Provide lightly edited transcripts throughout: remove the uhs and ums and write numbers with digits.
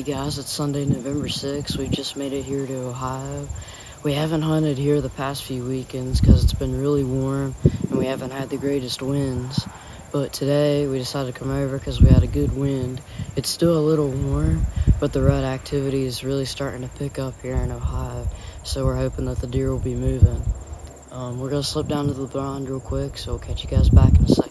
Alrighty guys, it's Sunday, November 6th. We just made it here to Ohio. We haven't hunted here the past few weekends because it's been really warm and we haven't had the greatest winds. But today we decided to come over because we had a good wind. It's still a little warm, but the rut activity is really starting to pick up here in Ohio. So we're hoping that the deer will be moving. We're going to slip down to the blind real quick, so we'll catch you guys back in a second.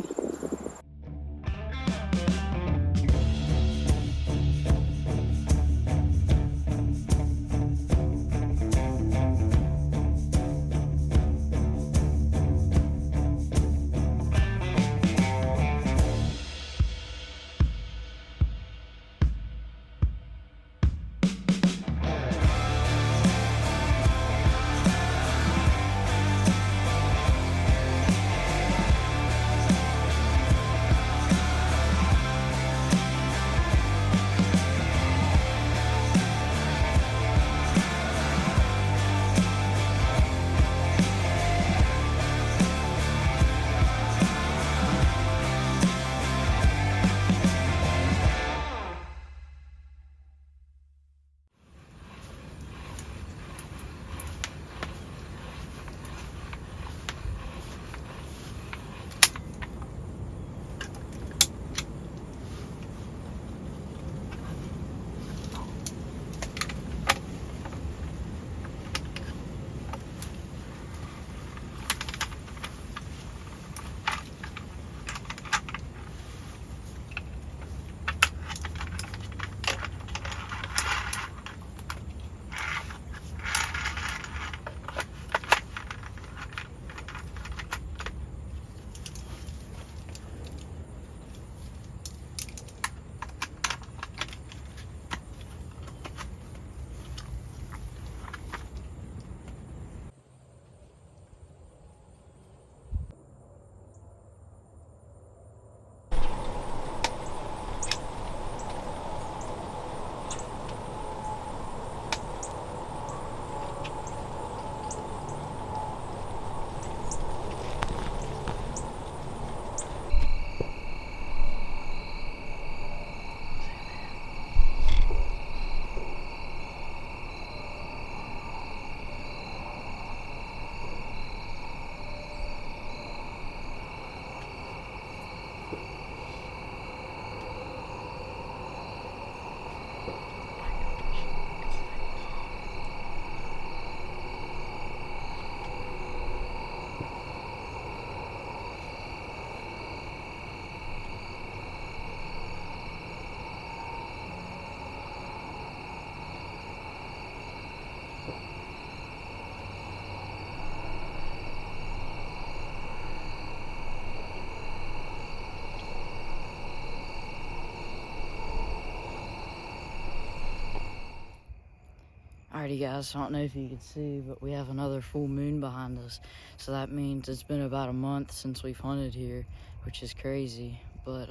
Alrighty guys, I don't know if you can see, but we have another full moon behind us. So that means it's been about a month since we've hunted here, which is crazy. But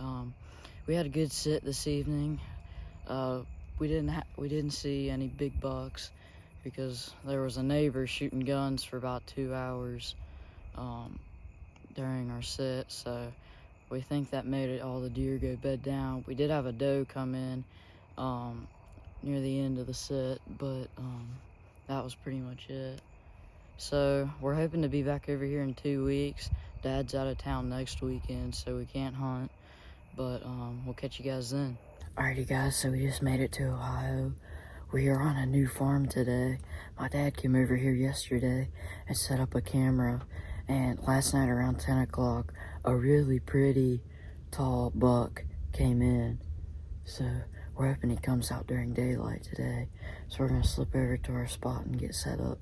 we had a good sit this evening. We didn't see any big bucks because there was a neighbor shooting guns for about 2 hours during our sit. So we think that made all the deer go bed down. We did have a doe come in near the end of the sit, but that was pretty much it. So we're hoping to be back over here in 2 weeks. Dad's out of town next weekend, so we can't hunt, but we'll catch you guys then. Alrighty guys, so we just made it to Ohio. We are on a new farm today. My dad came over here yesterday and set up a camera, and last night around 10 o'clock, a really pretty tall buck came in. So we're hoping he comes out during daylight today. So we're gonna slip over to our spot and get set up.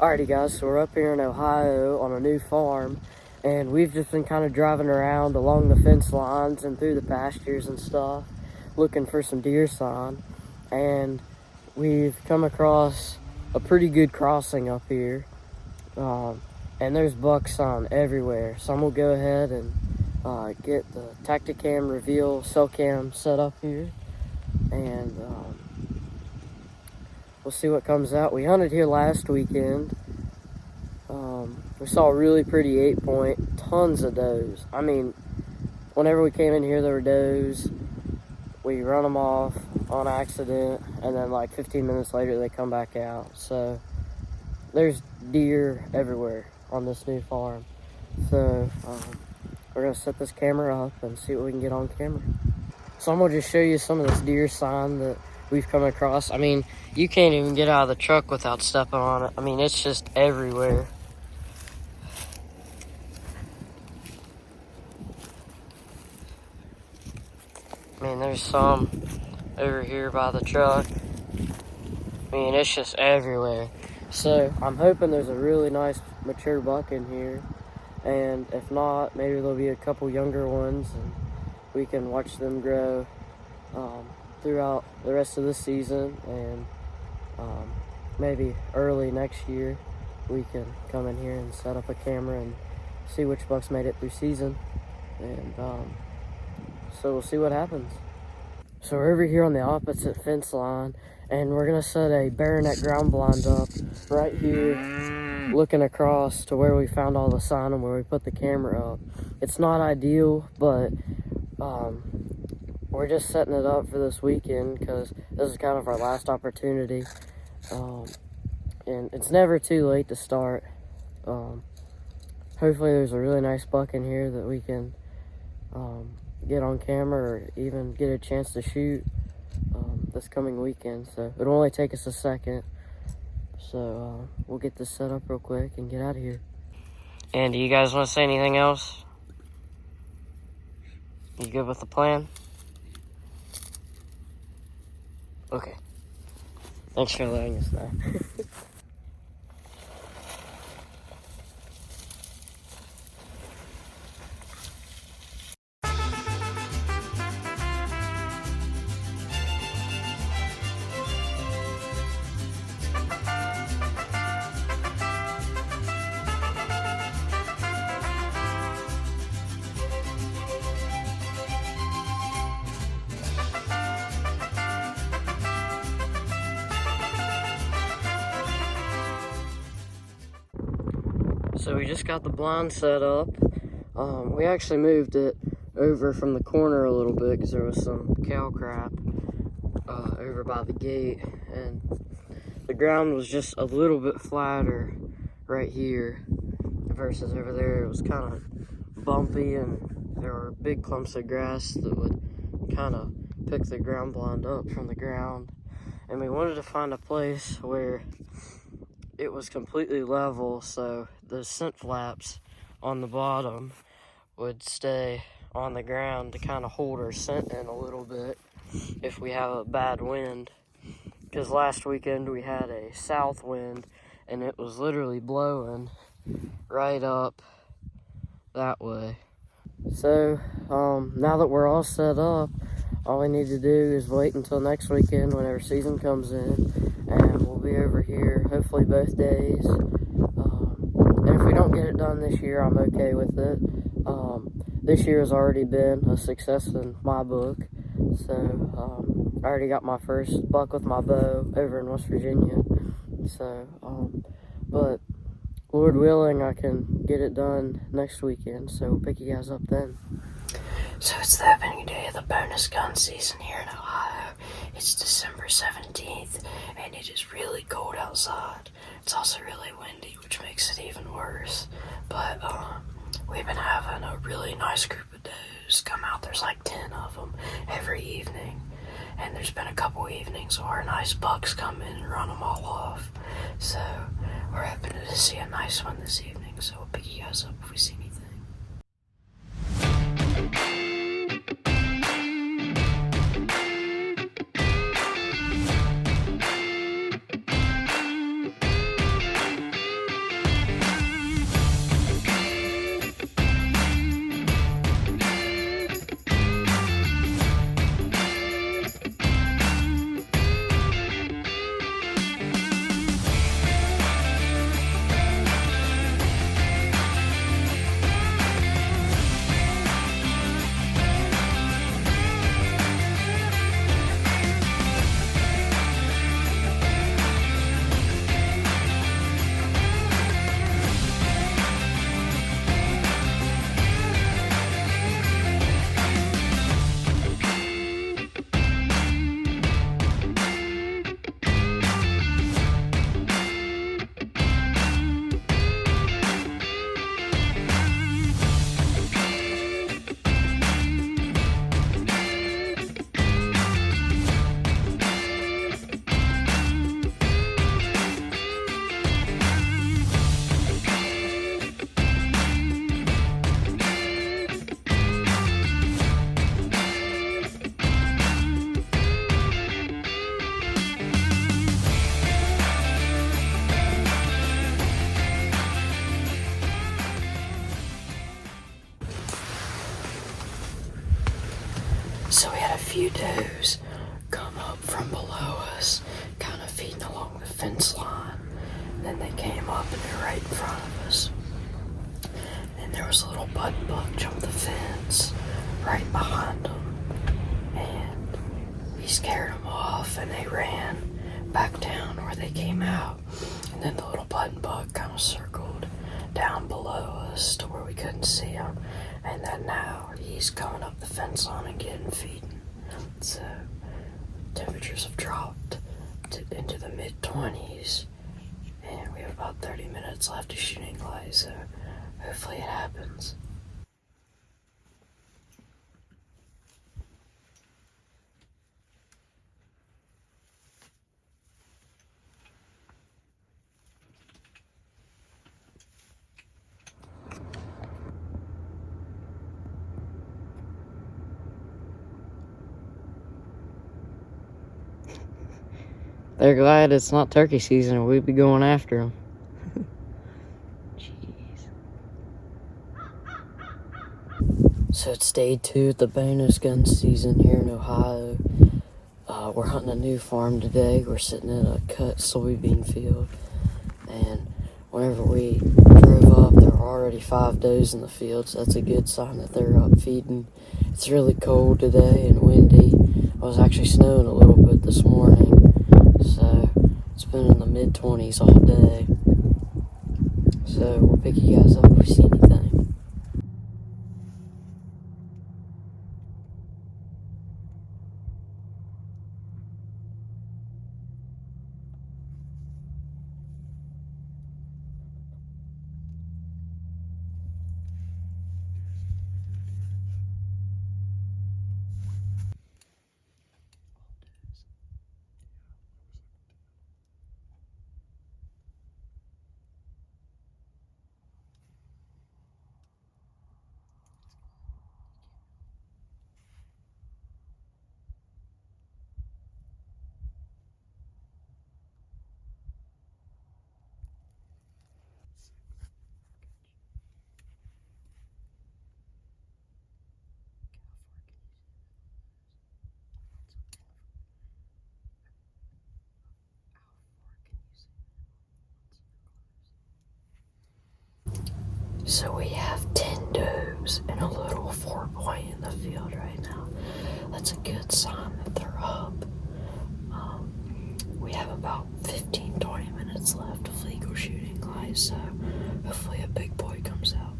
Alrighty guys, so we're up here in Ohio on a new farm, and we've just been kind of driving around along the fence lines and through the pastures and stuff, looking for some deer sign, and we've come across a pretty good crossing up here, and there's buck sign everywhere. So I'm gonna go ahead and get the Tacticam Reveal cell cam set up here, and we'll see what comes out. We hunted here last weekend. We saw a really pretty 8-point, tons of does. I mean, whenever we came in here, there were does. We run them off on accident, and then like 15 minutes later, they come back out. So there's deer everywhere on this new farm. So we're gonna set this camera up and see what we can get on camera. So I'm gonna just show you some of this deer sign that we've come across. I mean, you can't even get out of the truck without stepping on it. I mean, it's just everywhere. I mean, there's some over here by the truck. I mean, it's just everywhere. So I'm hoping there's a really nice mature buck in here. And if not, maybe there'll be a couple younger ones and we can watch them grow throughout the rest of the season, and maybe early next year we can come in here and set up a camera and see which bucks made it through season, and so we'll see what happens. So we're over here on the opposite fence line, and we're gonna set a baronet ground blind up right here, looking across to where we found all the sign and where we put the camera up. It's not ideal, but we're just setting it up for this weekend because this is kind of our last opportunity. And it's never too late to start. Hopefully there's a really nice buck in here that we can get on camera or even get a chance to shoot this coming weekend. So it'll only take us a second. So we'll get this set up real quick and get out of here. And do you guys want to say anything else? You good with the plan? Okay. Thanks for letting us know. So we just got the blind set up. We actually moved it over from the corner a little bit because there was some cow crap over by the gate, and the ground was just a little bit flatter right here versus over there. It was kind of bumpy, and there were big clumps of grass that would kind of pick the ground blind up from the ground. And we wanted to find a place where it was completely level, so the scent flaps on the bottom would stay on the ground to kind of hold our scent in a little bit if we have a bad wind. Because last weekend we had a south wind and it was literally blowing right up that way. So now that we're all set up, all we need to do is wait until next weekend whenever season comes in, and we'll be over here hopefully both days. And if we don't get it done this year, I'm okay with it. This year has already been a success in my book. So I already got my first buck with my bow over in West Virginia. So, but Lord willing, I can get it done next weekend. So we'll pick you guys up then. So it's the opening day of the bonus gun season here in Ohio. It's December 17th, and it is really cold outside. It's also really windy, which makes it even worse. But we've been having a really nice group of does come out. There's like 10 of them every evening. And there's been a couple evenings where nice bucks come in and run them all off. So we're hoping to see a nice one this evening. So we'll pick you guys up if we see anything. few does come up from below us, kind of feeding along the fence line. Then they came up and they're right in front of us. And there was a little button buck jump the fence right behind them. And he scared them off and they ran back down where they came out. And then the little button bug kind of circled down below us to where we couldn't see him. And then now he's coming up the fence line and getting feeding. So temperatures have dropped into the mid-20s. And we have about 30 minutes left of shooting light, so hopefully it happens. They're glad it's not turkey season or we'd be going after them. Jeez. So it's day 2 of the bonus gun season here in Ohio. We're hunting a new farm today. We're sitting in a cut soybean field. And whenever we drove up, there were already 5 does in the field. So that's a good sign that they're up feeding. It's really cold today and windy. It was actually snowing a little bit this morning. So it's been in the mid-20s all day. So we'll pick you guys up if we see anything. So we have 10 does and a little 4-point in the field right now. That's a good sign that they're up. We have about 15-20 minutes left of legal shooting light, so hopefully a big boy comes out.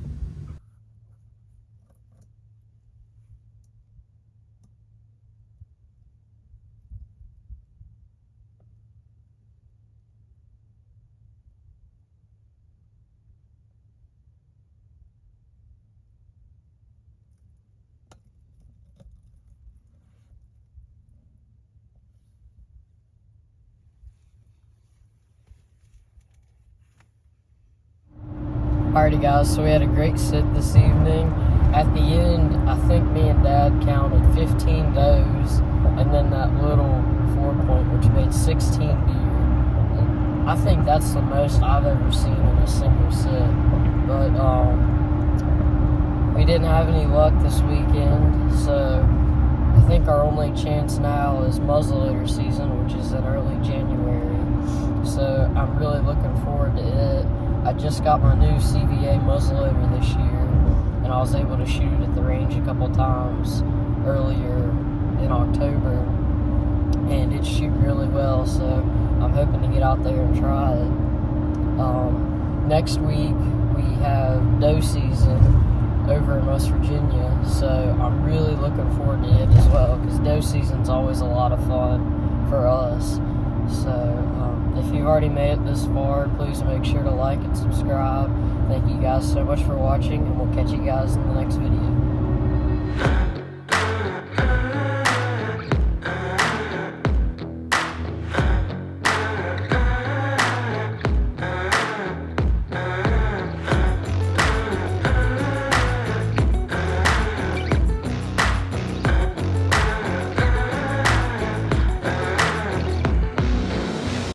Alrighty guys, so we had a great sit this evening. At the end, I think me and Dad counted 15 does and then that little 4-point, which made 16 deer. And I think that's the most I've ever seen in a single sit. But we didn't have any luck this weekend, so I think our only chance now is muzzleloader season, which is in early January. So I'm really looking forward to it. I just got my new CVA muzzleloader this year, and I was able to shoot at the range a couple times earlier in October, and it's shooting really well, so I'm hoping to get out there and try it. Next week, we have doe season over in West Virginia, so I'm really looking forward to it as well, because doe season's always a lot of fun for us. So if you've already made it this far, please make sure to like and subscribe. Thank you guys so much for watching, and we'll catch you guys in the next video.